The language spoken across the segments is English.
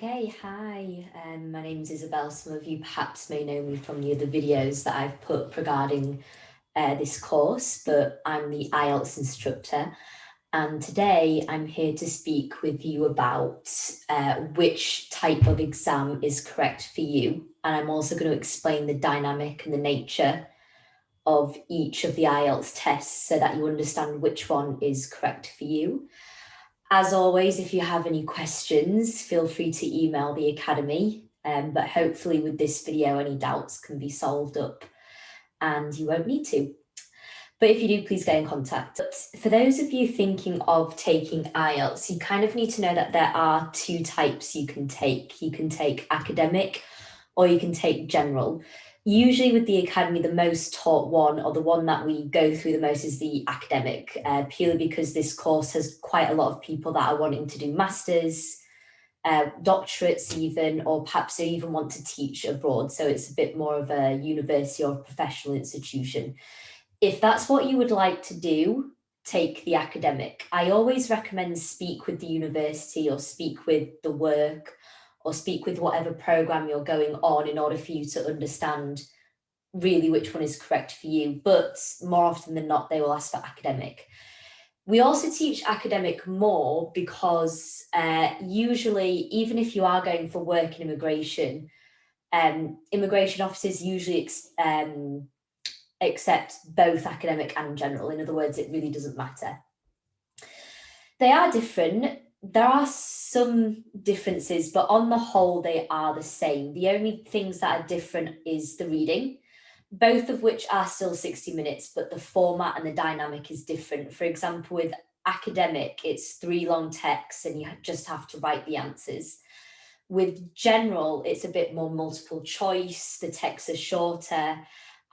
Okay, hi, my name is Isobel. Some of you perhaps may know me from the other videos that I've put regarding this course, but I'm the IELTS instructor. And today I'm here to speak with you about which type of exam is correct for you. And I'm also going to explain the dynamic and the nature of each of the IELTS tests so that you understand which one is correct for you. As always, if you have any questions, feel free to email the Academy, but hopefully with this video, any doubts can be solved up and you won't need to. But if you do, please get in contact. But for those of you thinking of taking IELTS, you kind of need to know that there are two types you can take. You can take academic or you can take general. Usually with the Academy, the most taught one, or the one that we go through the most, is the academic, purely because this course has quite a lot of people that are wanting to do masters, doctorates even, or perhaps they even want to teach abroad. So it's a bit more of a university or professional institution. If that's what you would like to do, take the academic. I always recommend speak with the university or speak with the work or speak with whatever program you're going on in order for you to understand really which one is correct for you. But more often than not, they will ask for academic. We also teach academic more because usually, even if you are going for work in immigration, immigration officers usually accept both academic and general. In other words, it really doesn't matter. They are different. There are some differences, but on the whole, they are the same. The only things that are different is the reading, both of which are still 60 minutes, but the format and the dynamic is different. For example, with academic, it's 3 long texts and you just have to write the answers. With general, it's a bit more multiple choice, the texts are shorter,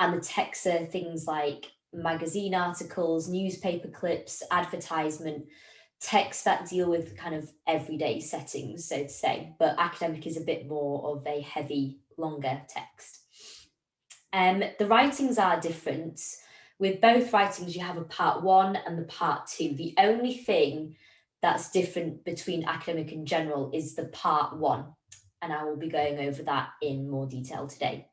and the texts are things like magazine articles, newspaper clips, advertisement, texts that deal with kind of everyday settings, so to say, but academic is a bit more of a heavy, longer text. The writings are different. With both writings, you have a part 1 and the part 2. The only thing that's different between academic and general is the part 1, and I will be going over that in more detail today.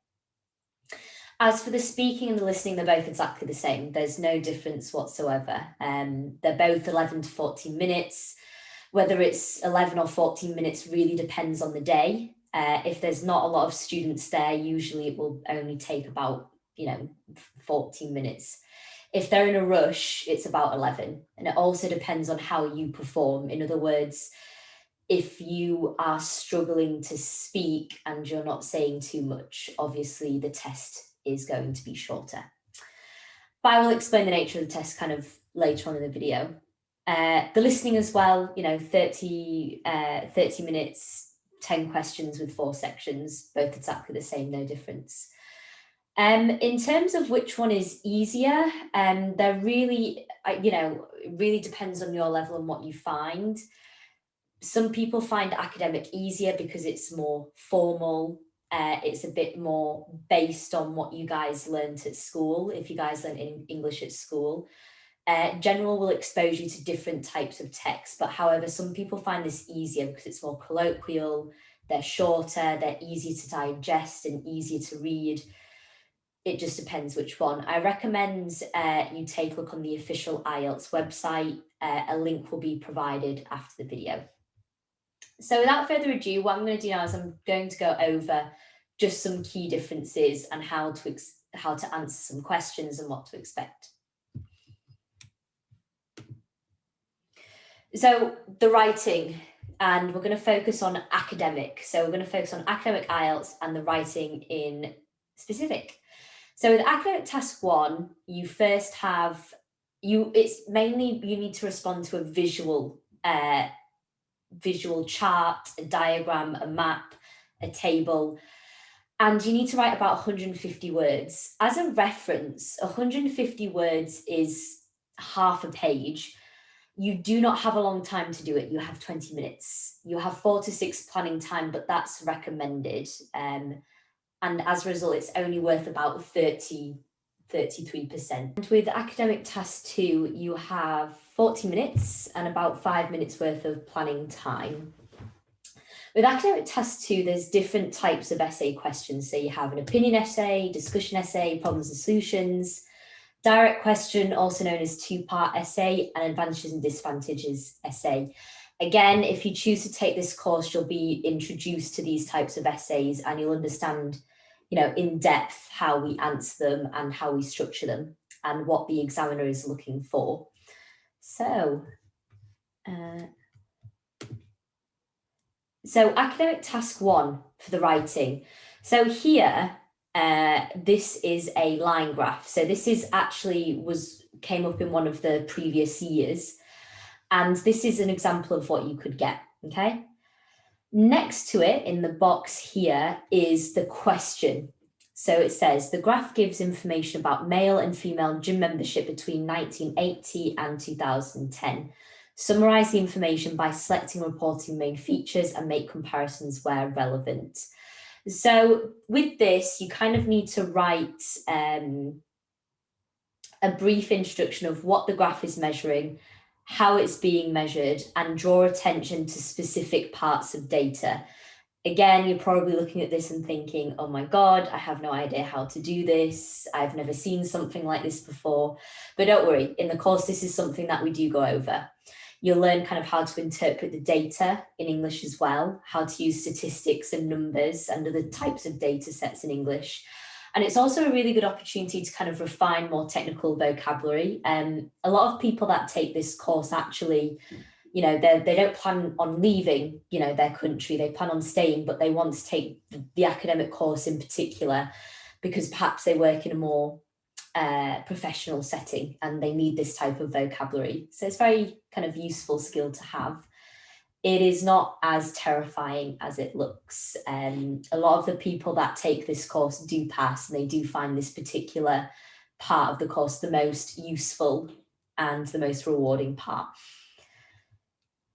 As for the speaking and the listening, they're both exactly the same. There's no difference whatsoever. They're both 11 to 14 minutes. Whether it's 11 or 14 minutes really depends on the day. If there's not a lot of students there, usually it will only take about 14 minutes. If they're in a rush, it's about 11. And it also depends on how you perform. In other words, if you are struggling to speak and you're not saying too much, obviously the test is going to be shorter. But I will explain the nature of the test kind of later on in the video. The listening as well, 30 minutes, 10 questions with 4 sections, both exactly the same, no difference. In terms of which one is easier, they're really, it really depends on your level and what you find. Some people find academic easier because it's more formal. It's a bit more based on what you guys learned at school, if you guys learned English at school. General will expose you to different types of text, but however, some people find this easier because it's more colloquial, they're shorter, they're easier to digest and easier to read. It just depends which one. I recommend you take a look on the official IELTS website. A link will be provided after the video. So without further ado, what I'm going to do now is I'm going to go over just some key differences and how to answer some questions and what to expect. So the writing, and we're going to focus on academic. So we're going to focus on academic IELTS and the writing in specific. So with academic task 1, you first have, it's mainly you need to respond to a visual chart, a diagram, a map, a table, and you need to write about 150 words. As a reference, 150 words is half a page. You do not have a long time to do it. You have 20 minutes. You have 4 to 6 planning time, but that's recommended. And as a result, it's only worth about 33%. And with academic task 2, you have 40 minutes and about 5 minutes worth of planning time. With academic task 2, there's different types of essay questions. So you have an opinion essay, discussion essay, problems and solutions, direct question, also known as two-part essay, and advantages and disadvantages essay. Again, if you choose to take this course, you'll be introduced to these types of essays and you'll understand, in depth how we answer them and how we structure them and what the examiner is looking for. So academic task 1 for the writing. So here, this is a line graph. So this is actually came up in one of the previous years. And this is an example of what you could get, okay? Next to it in the box here is the question. So it says, the graph gives information about male and female gym membership between 1980 and 2010. Summarize the information by selecting and reporting main features and make comparisons where relevant. So with this, you kind of need to write a brief introduction of what the graph is measuring, how it's being measured, and draw attention to specific parts of data. Again, you're probably looking at this and thinking, oh my God, I have no idea how to do this. I've never seen something like this before. But don't worry, in the course, this is something that we do go over. You'll learn kind of how to interpret the data in English as well, how to use statistics and numbers and other types of data sets in English. And it's also a really good opportunity to kind of refine more technical vocabulary. A lot of people that take this course actually, they don't plan on leaving, their country. They plan on staying, but they want to take the academic course in particular because perhaps they work in a more professional setting and they need this type of vocabulary. So it's very kind of useful skill to have. It is not as terrifying as it looks. A lot of the people that take this course do pass, and they do find this particular part of the course the most useful and the most rewarding part.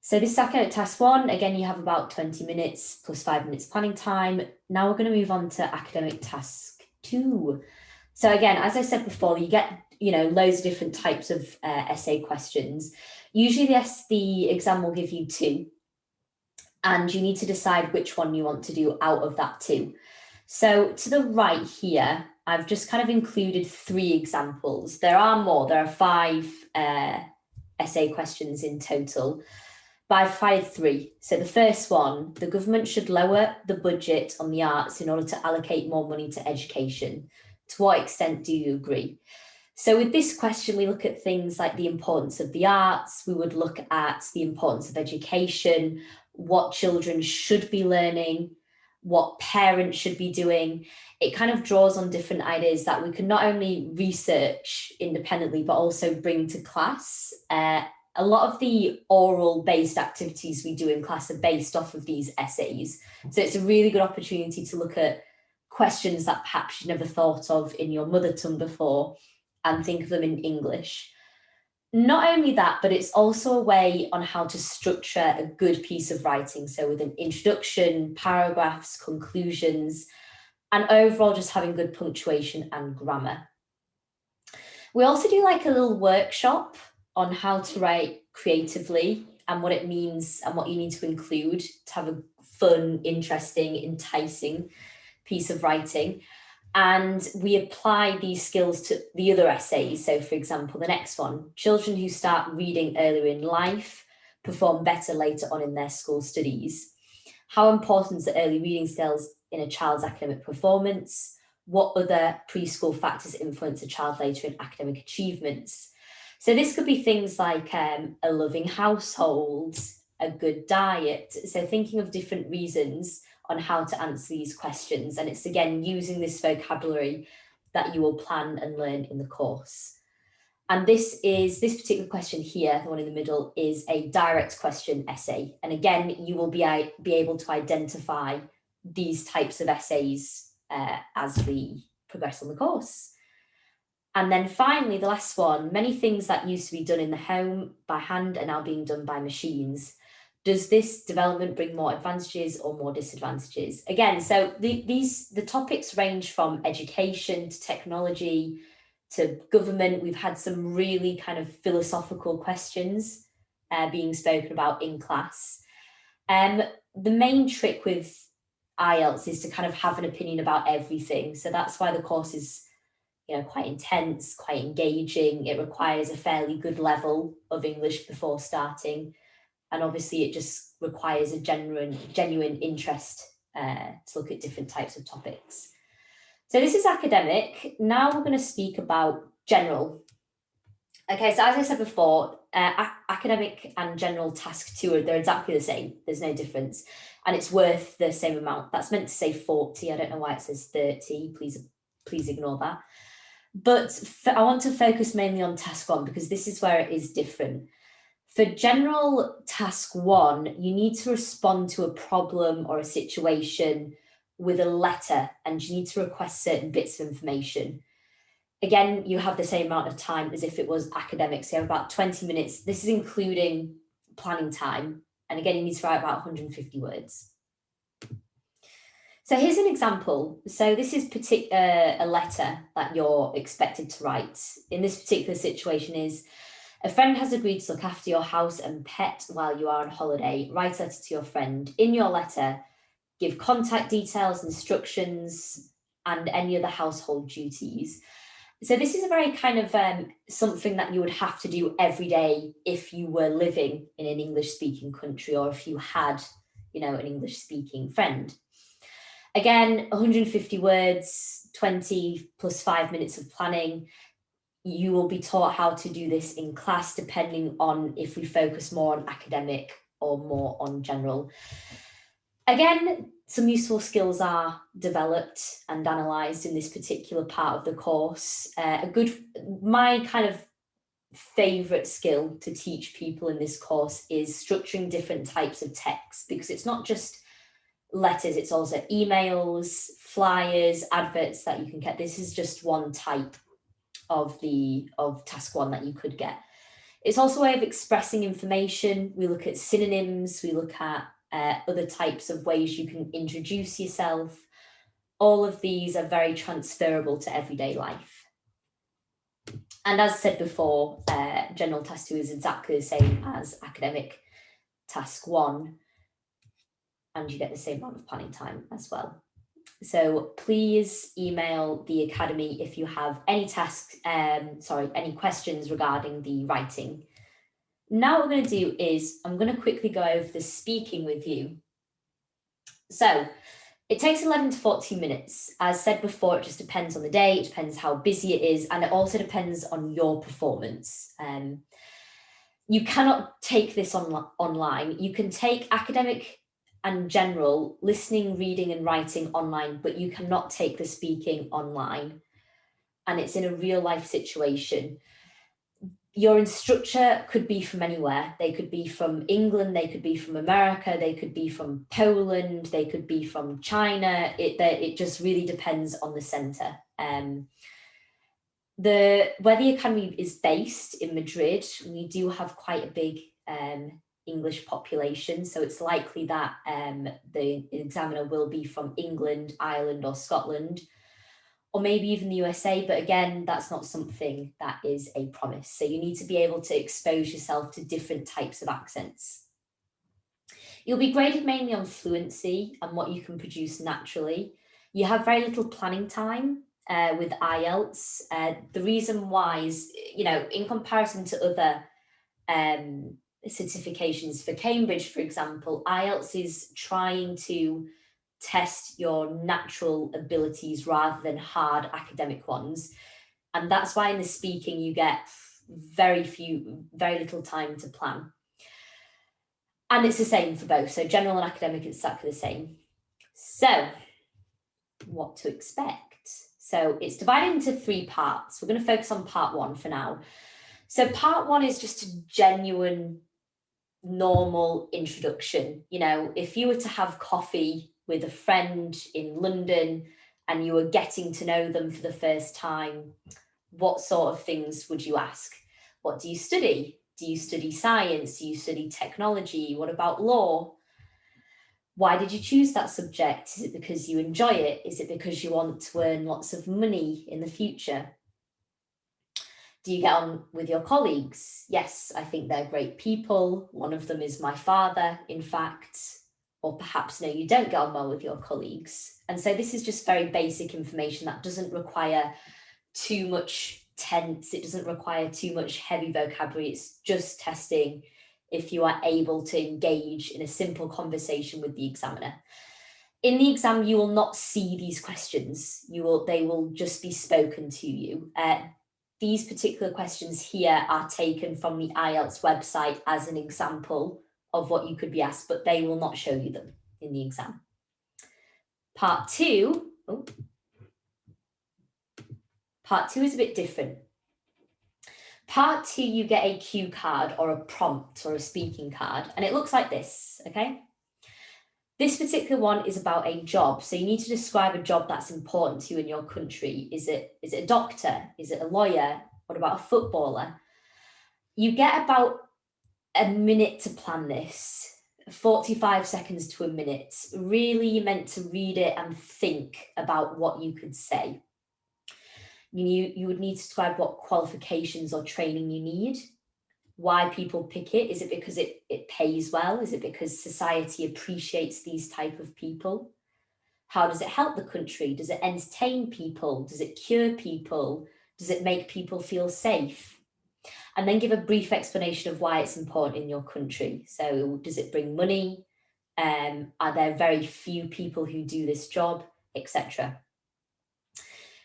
So this is academic task 1. Again, you have about 20 minutes plus 5 minutes planning time. Now we're going to move on to academic task 2. So again, as I said before, you get loads of different types of essay questions. Usually the exam will give you 2. And you need to decide which one you want to do out of that 2. So to the right here, I've just kind of included 3 examples. There are more, there are 5 essay questions in total, but I've tried 3. So the first one, the government should lower the budget on the arts in order to allocate more money to education. To what extent do you agree? So with this question, we look at things like the importance of the arts. We would look at the importance of education, what children should be learning, what parents should be doing. It kind of draws on different ideas that we can not only research independently, but also bring to class. A lot of the oral-based activities we do in class are based off of these essays. So it's a really good opportunity to look at questions that perhaps you never thought of in your mother tongue before and think of them in English. Not only that, but it's also a way on how to structure a good piece of writing. So with an introduction, paragraphs, conclusions, and overall just having good punctuation and grammar. We also do like a little workshop on how to write creatively and what it means and what you need to include to have a fun, interesting, enticing piece of writing. And we apply these skills to the other essays. So for example, the next one, children who start reading earlier in life perform better later on in their school studies. How important are early reading skills in a child's academic performance? What other preschool factors influence a child later in academic achievements? So this could be things like a loving household, a good diet. So thinking of different reasons on how to answer these questions. And it's again, using this vocabulary that you will plan and learn in the course. And this particular question here, the one in the middle, is a direct question essay. And again, you will be able to identify these types of essays as we progress on the course. And then finally, the last one, many things that used to be done in the home by hand are now being done by machines. Does this development bring more advantages or more disadvantages? Again, so the topics range from education to technology to government. We've had some really kind of philosophical questions being spoken about in class. The main trick with IELTS is to kind of have an opinion about everything. So that's why the course is, quite intense, quite engaging. It requires a fairly good level of English before starting. And obviously it just requires a genuine interest to look at different types of topics. So this is academic. Now we're going to speak about general. Okay, so as I said before, academic and general task 2, they're exactly the same. There's no difference. And it's worth the same amount. That's meant to say 40. I don't know why it says 30. Please ignore that. But I want to focus mainly on task 1 because this is where it is different. For general task 1, you need to respond to a problem or a situation with a letter, and you need to request certain bits of information. Again, you have the same amount of time as if it was academic, so you have about 20 minutes. This is including planning time. And again, you need to write about 150 words. So here's an example. So this is a letter that you're expected to write. In this particular situation is, a friend has agreed to look after your house and pet while you are on holiday. Write a letter to your friend. In your letter, give contact details, instructions, and any other household duties. So this is a very kind of something that you would have to do every day if you were living in an English-speaking country, or if you had, an English-speaking friend. Again, 150 words, 20 plus 5 minutes of planning. You will be taught how to do this in class, depending on if we focus more on academic or more on general. Again, some useful skills are developed and analysed in this particular part of the course. My kind of favourite skill to teach people in this course is structuring different types of text, because it's not just letters, it's also emails, flyers, adverts that you can get. This is just one type of task 1 that you could get. It's also a way of expressing information. We look at synonyms, we look at other types of ways you can introduce yourself. All of these are very transferable to everyday life. And as said before, general task 2 is exactly the same as academic task 1. And you get the same amount of planning time as well. So please email the Academy if you have any any questions regarding the writing. Now what we're going to do is I'm going to quickly go over the speaking with you. So it takes 11 to 14 minutes. As said before, it just depends on the day, it depends how busy it is, and it also depends on your performance. You cannot take this online. You can take academic and general, listening, reading and writing online, but you cannot take the speaking online. And it's in a real life situation. Your instructor could be from anywhere. They could be from England, they could be from America, they could be from Poland, they could be from China. It just really depends on the centre. Where the Academy is based in Madrid, we do have quite a big English population, so it's likely that the examiner will be from England, Ireland or Scotland, or maybe even the USA, but again, that's not something that is a promise. So you need to be able to expose yourself to different types of accents. You'll be graded mainly on fluency and what you can produce naturally. You have very little planning time with IELTS. The reason why is, in comparison to other certifications for Cambridge, for example, IELTS is trying to test your natural abilities rather than hard academic ones. And that's why in the speaking you get very little time to plan. And it's the same for both. So general and academic is exactly the same. So what to expect? So it's divided into 3 parts. We're going to focus on part 1 for now. So part 1 is just a genuine, normal introduction. If you were to have coffee with a friend in London and you were getting to know them for the first time, what sort of things would you ask? What do you study? Do you study science? Do you study technology? What about law? Why did you choose that subject? Is it because you enjoy it? Is it because you want to earn lots of money in the future? Do you get on with your colleagues? Yes, I think they're great people. One of them is my father, in fact. or perhaps no, you don't get on well with your colleagues. And so this is just very basic information that doesn't require too much tense, it doesn't require too much heavy vocabulary. It's just testing if you are able to engage in a simple conversation with the examiner. In the exam, you will not see these questions. They will just be spoken to you. These particular questions here are taken from the IELTS website as an example of what you could be asked, but they will not show you them in the exam. Part two is a bit different. Part two, you get a cue card or a prompt or a speaking card, and it looks like this, okay? This particular one is about a job. So you need to describe a job that's important to you in your country. Is it a doctor? Is it a lawyer? What about a footballer? You get about a minute to plan this, 45 seconds to a minute. Really, you're meant to read it and think about what you could say. You would need to describe what qualifications or training you need, why people pick it. Is it because it pays well? Is it because society appreciates these type of people? How does it help the country? Does it entertain people? Does it cure people? Does it make people feel safe? And then give a brief explanation of why it's important in your country. So does it bring money? Are there very few people who do this job, etc.?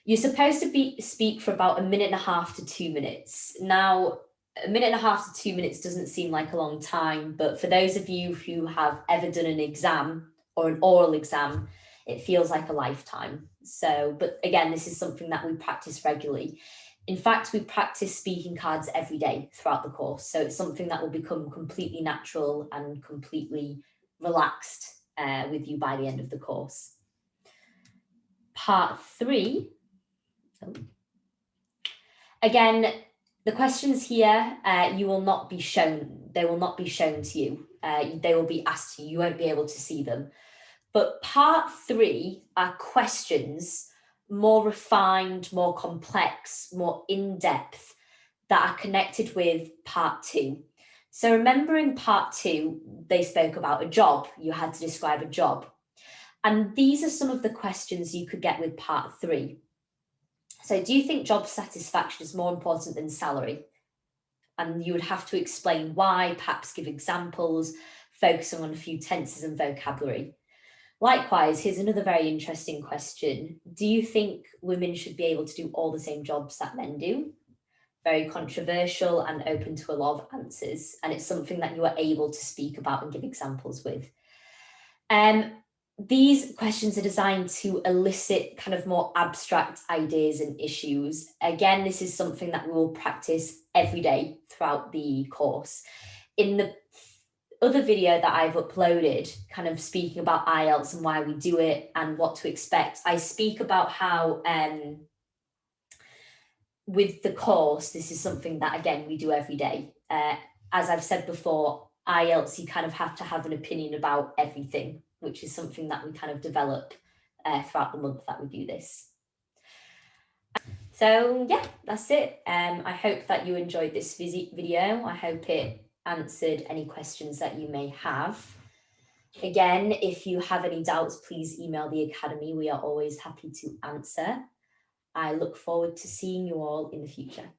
You're supposed to speak for about 1.5 to 2 minutes. Now, 1.5 to 2 minutes doesn't seem like a long time, but for those of you who have ever done an exam or an oral exam, it feels like a lifetime. So, but again, this is something that we practice regularly. In fact, we practice speaking cards every day throughout the course. So it's something that will become completely natural and completely relaxed with you by the end of the course. Part three. Again, the questions here, you will not be shown. They will not be shown to you. They will be asked to you. You won't be able to see them. But part three are questions more refined, more complex, more in-depth that are connected with part two. So remember in part two, they spoke about a job. You had to describe a job. And these are some of the questions you could get with part three. So do you think job satisfaction is more important than salary? And you would have to explain why, perhaps give examples, focusing on a few tenses and vocabulary. Likewise, here's another very interesting question. Do you think women should be able to do all the same jobs that men do? Very controversial and open to a lot of answers. And it's something that you are able to speak about and give examples with. These questions are designed to elicit kind of more abstract ideas and issues. Again, this is something that we will practice every day throughout the course. In the other video that I've uploaded, kind of speaking about IELTS and why we do it and what to expect, I speak about how with the course, this is something that, again, we do every day. As I've said before, IELTS, you kind of have to have an opinion about everything, which is something that we kind of develop throughout the month that we do this. So yeah, that's it. I hope that you enjoyed this video. I hope it answered any questions that you may have. Again, if you have any doubts, please email the Academy. We are always happy to answer. I look forward to seeing you all in the future.